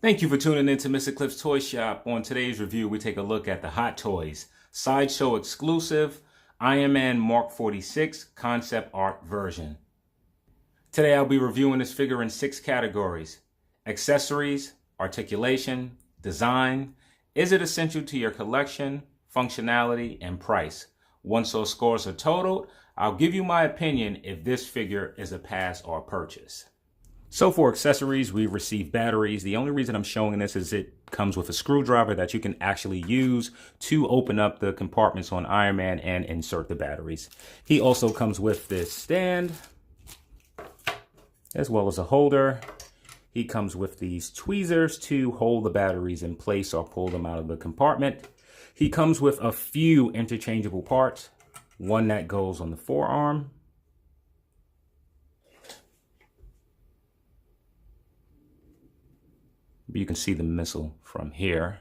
Thank you for tuning in to Mr. Cliff's Toy Shop. On today's review, we take a look at the Hot Toys Sideshow exclusive Ironman Mark 46 concept art version. Today, I'll be reviewing this figure in 6 categories: accessories, articulation, design, is it essential to your collection, functionality, and price. Once those scores are totaled, I'll give you my opinion if this figure is a pass or a purchase. So for accessories, we receive batteries. The only reason I'm showing this is it comes with a screwdriver that you can actually use to open up the compartments on Ironman and insert the batteries. He also comes with this stand, as well as a holder. He comes with these tweezers to hold the batteries in place or pull them out of the compartment. He comes with a few interchangeable parts. One that goes on the forearm. You can see the missile from here.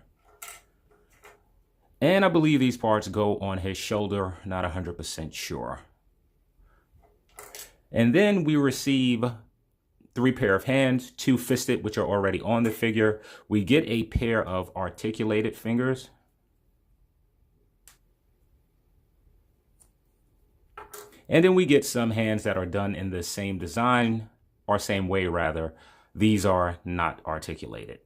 And I believe these parts go on his shoulder, not 100% sure. And then we receive 3 pair of hands, 2 fisted, which are already on the figure. We get a pair of articulated fingers. And then we get some hands that are done in the same design, or same way rather. These are not articulated.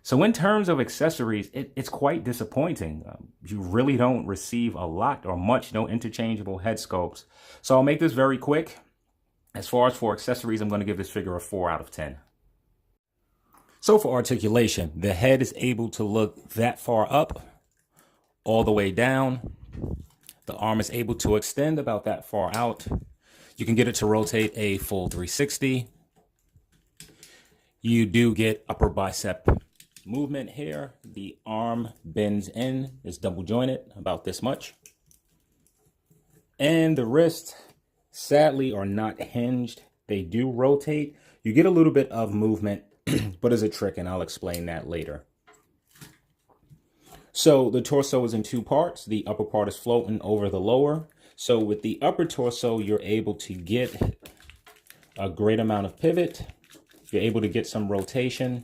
So in terms of accessories, it's quite disappointing. You really don't receive a lot or much, no interchangeable head sculpts. So I'll make this very quick. As far as for accessories, I'm going to give this figure a 4 out of 10. So for articulation, the head is able to look that far up, all the way down. The arm is able to extend about that far out. You can get it to rotate a full 360. You do get upper bicep movement here. The arm bends in, is double jointed about this much. And the wrists, sadly, are not hinged. They do rotate. You get a little bit of movement, but it's a trick, and I'll explain that later. So the torso is in 2 parts. The upper part is floating over the lower. So with the upper torso, you're able to get a great amount of pivot. You're able to get some rotation.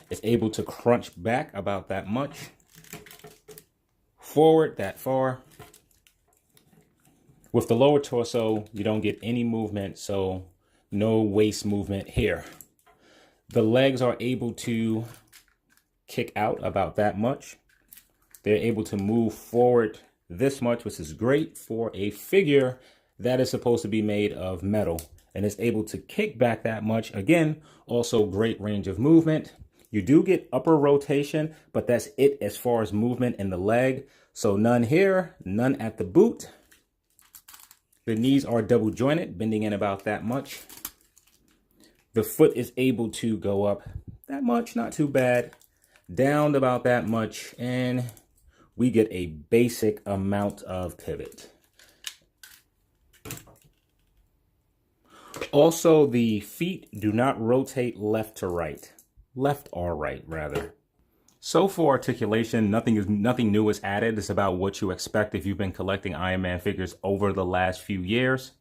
It's able to crunch back about that much. Forward that far. With the lower torso, you don't get any movement, so no waist movement here. The legs are able to kick out about that much. They're able to move forward this much, which is great for a figure that is supposed to be made of metal. And it's able to kick back that much. Again, also great range of movement. You do get upper rotation, but that's it as far as movement in the leg. So none here, none at the boot. The knees are double jointed, bending in about that much. The foot is able to go up that much, not too bad. Down about that much, and we get a basic amount of pivot. Also, the feet do not rotate left to right. Left or right, rather. So for articulation, nothing new is added. It's about what you expect if you've been collecting Ironman figures over the last few years.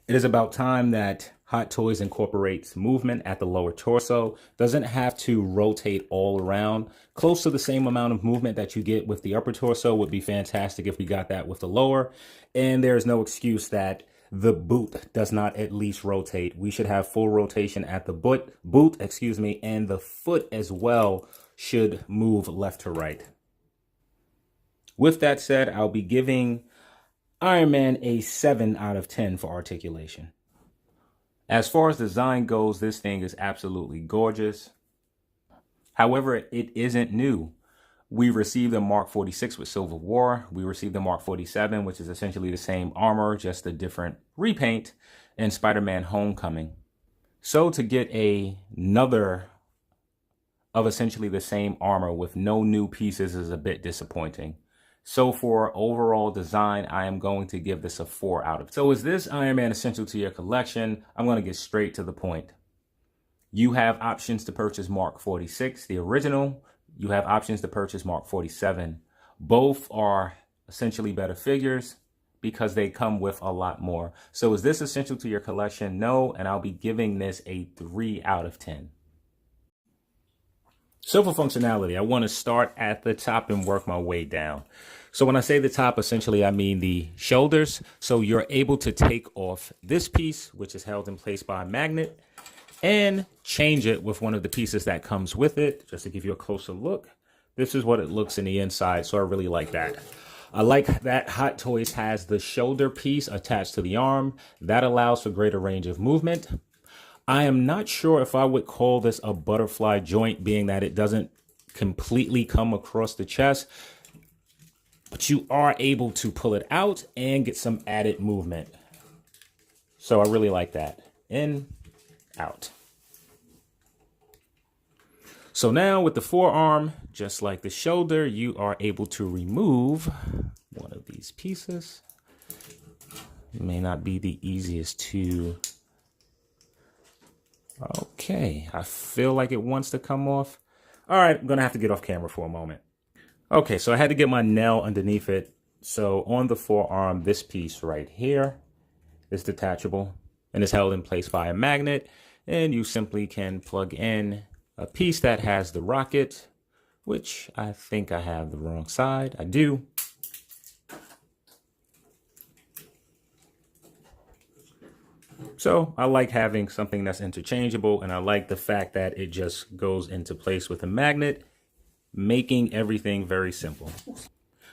It is about time that Hot Toys incorporates movement at the lower torso. Doesn't have to rotate all around. Close to the same amount of movement that you get with the upper torso would be fantastic if we got that with the lower. And there's no excuse that the boot does not at least rotate. We should have full rotation at the boot, and the foot as well should move left to right. With that said, I'll be giving Ironman a 7 out of 10 for articulation. As far as design goes, this thing is absolutely gorgeous. However, it isn't new. We received the Mark 46 with Civil War. We received the Mark 47, which is essentially the same armor, just a different repaint, in Spider-Man Homecoming. So to get another of essentially the same armor with no new pieces is a bit disappointing. So for overall design, I am going to give this a 4 out of 10. So is this Ironman essential to your collection? I'm going to get straight to the point. You have options to purchase Mark 46, the original. You have options to purchase Mark 47. Both are essentially better figures because they come with a lot more. So is this essential to your collection? No, and I'll be giving this a 3 out of 10. So for functionality, I want to start at the top and work my way down. So when I say the top, essentially, I mean the shoulders. So you're able to take off this piece, which is held in place by a magnet, and change it with one of the pieces that comes with it. Just to give you a closer look, this is what it looks in the inside. So I really like that. I like that Hot Toys has the shoulder piece attached to the arm. That allows for greater range of movement. I am not sure if I would call this a butterfly joint, being that it doesn't completely come across the chest, but you are able to pull it out and get some added movement. So I really like that. In, out. So now with the forearm, just like the shoulder, you are able to remove one of these pieces. It may not be the easiest to... Okay, I feel like it wants to come off. All right, I'm gonna have to get off camera for a moment. Okay, so I had to get my nail underneath it. So on the forearm, this piece right here is detachable and is held in place by a magnet. And you simply can plug in a piece that has the rocket, which I think I have the wrong side. I do. So I like having something that's interchangeable, and I like the fact that it just goes into place with a magnet, making everything very simple.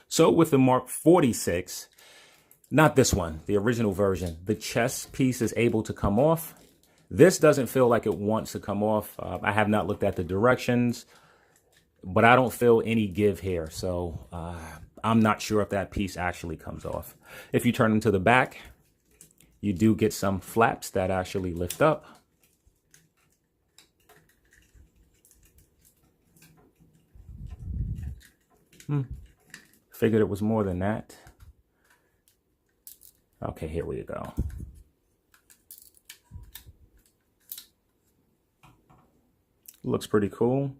So with the Mark 46, not this one, the original version, the chest piece is able to come off. This doesn't feel like it wants to come off. I have not looked at the directions, but I don't feel any give here. So I'm not sure if that piece actually comes off. If you turn into the back, you do get some flaps that actually lift up. Figured it was more than that. Okay, here we go. Looks pretty cool.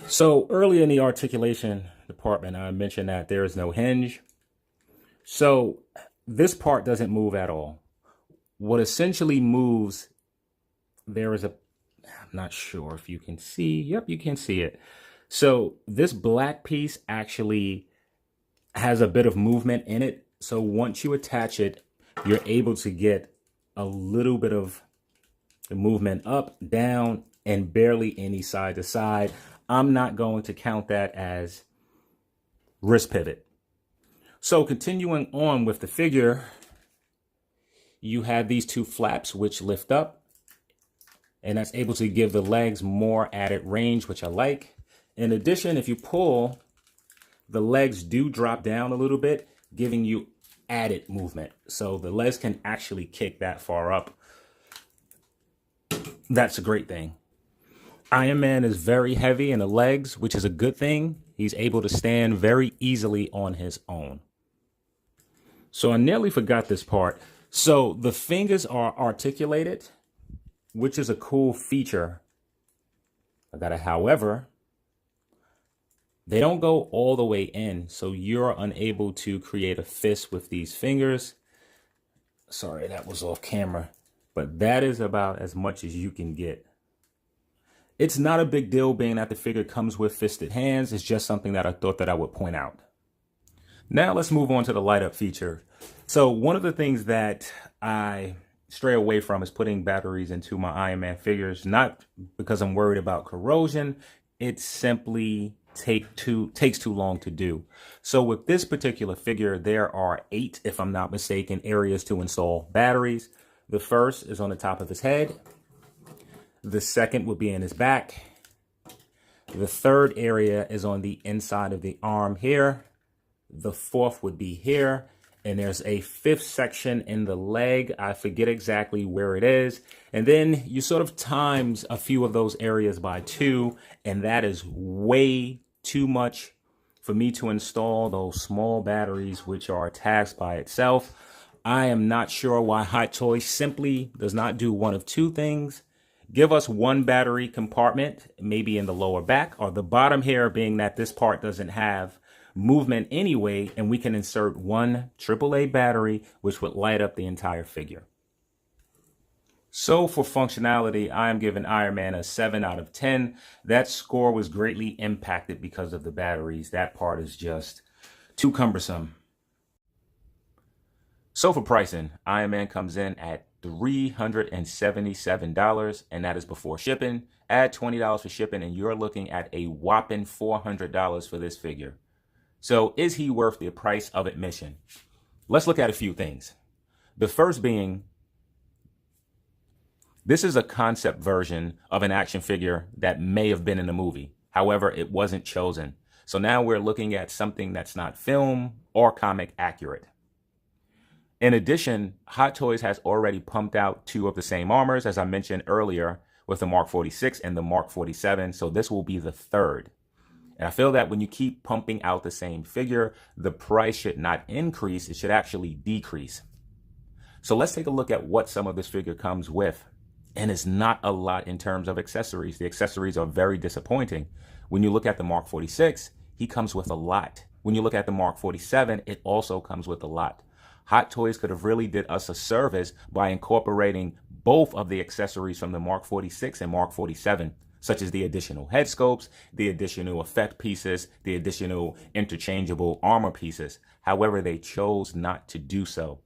So earlier in the articulation department, I mentioned that there is no hinge. So this part doesn't move at all. What essentially moves, there is a, I'm not sure if you can see. Yep, you can see it. So this black piece actually has a bit of movement in it. So once you attach it, you're able to get a little bit of the movement up, down, and barely any side to side. I'm not going to count that as wrist pivot. So continuing on with the figure, you have these two flaps which lift up, and that's able to give the legs more added range, which I like. In addition, if you pull, the legs do drop down a little bit, giving you added movement. So the legs can actually kick that far up. That's a great thing. Iron Man is very heavy in the legs, which is a good thing. He's able to stand very easily on his own. So I nearly forgot this part. So the fingers are articulated, which is a cool feature. However, they don't go all the way in, so you're unable to create a fist with these fingers. Sorry, that was off camera, but that is about as much as you can get. It's not a big deal being that the figure comes with fisted hands. It's just something that I thought that I would point out. Now let's move on to the light up feature. So one of the things that I stray away from is putting batteries into my Iron Man figures, not because I'm worried about corrosion. It simply takes too long to do. So with this particular figure, there are 8, if I'm not mistaken, areas to install batteries. The first is on the top of his head. The second would be in his back. The third area is on the inside of the arm here. The fourth would be here. And there's a 5th section in the leg. I forget exactly where it is. And then you sort of times a few of those areas by 2. And that is way too much for me to install those small batteries, which are a task by itself. I am not sure why Hot Toys simply does not do one of two things. Give us one battery compartment, maybe in the lower back or the bottom here, being that this part doesn't have movement anyway, and we can insert one AAA battery, which would light up the entire figure. So for functionality, I am giving Ironman a 7 out of 10. That score was greatly impacted because of the batteries. That part is just too cumbersome. So for pricing, Ironman comes in at $377, and that is before shipping. Add $20 for shipping, and you're looking at a whopping $400 for this figure. So is he worth the price of admission? Let's look at a few things. The first being, this is a concept version of an action figure that may have been in a movie. However, it wasn't chosen. So now we're looking at something that's not film or comic accurate. In addition, Hot Toys has already pumped out 2 of the same armors, as I mentioned earlier, with the Mark 46 and the Mark 47. So this will be the 3rd. And I feel that when you keep pumping out the same figure, the price should not increase. It should actually decrease. So let's take a look at what some of this figure comes with. And it's not a lot in terms of accessories. The accessories are very disappointing. When you look at the Mark 46, he comes with a lot. When you look at the Mark 47, it also comes with a lot. Hot Toys could have really did us a service by incorporating both of the accessories from the Mark 46 and Mark 47, such as the additional head scopes, the additional effect pieces, the additional interchangeable armor pieces. However, they chose not to do so.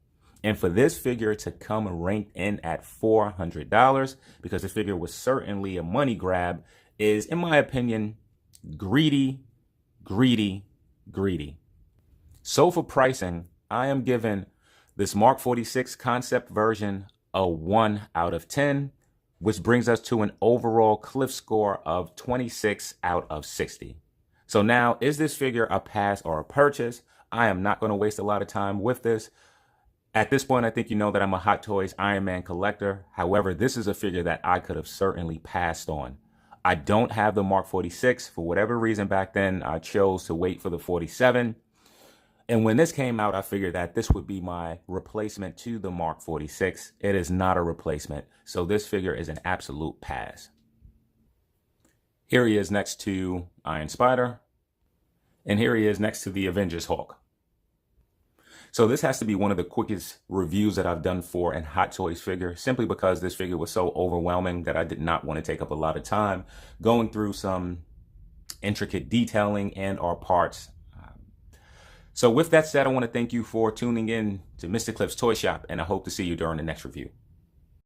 And for this figure to come ranked in at $400, because the figure was certainly a money grab, is, in my opinion, greedy, greedy, greedy. So for pricing, I am giving this Mark 46 concept version a 1 out of 10, which brings us to an overall cliff score of 26 out of 60. So now, is this figure a pass or a purchase? I am not going to waste a lot of time with this. At this point, I think you know that I'm a Hot Toys Iron Man collector. However, this is a figure that I could have certainly passed on. I don't have the Mark 46. For whatever reason back then, I chose to wait for the 47. And when this came out, I figured that this would be my replacement to the Mark 46. It is not a replacement. So this figure is an absolute pass. Here he is next to Iron Spider. And here he is next to the Avengers Hulk. So this has to be one of the quickest reviews that I've done for a Hot Toys figure, simply because this figure was so overwhelming that I did not want to take up a lot of time going through some intricate detailing and or parts. So with that said, I want to thank you for tuning in to Mr. Cliff's Toy Shop, and I hope to see you during the next review.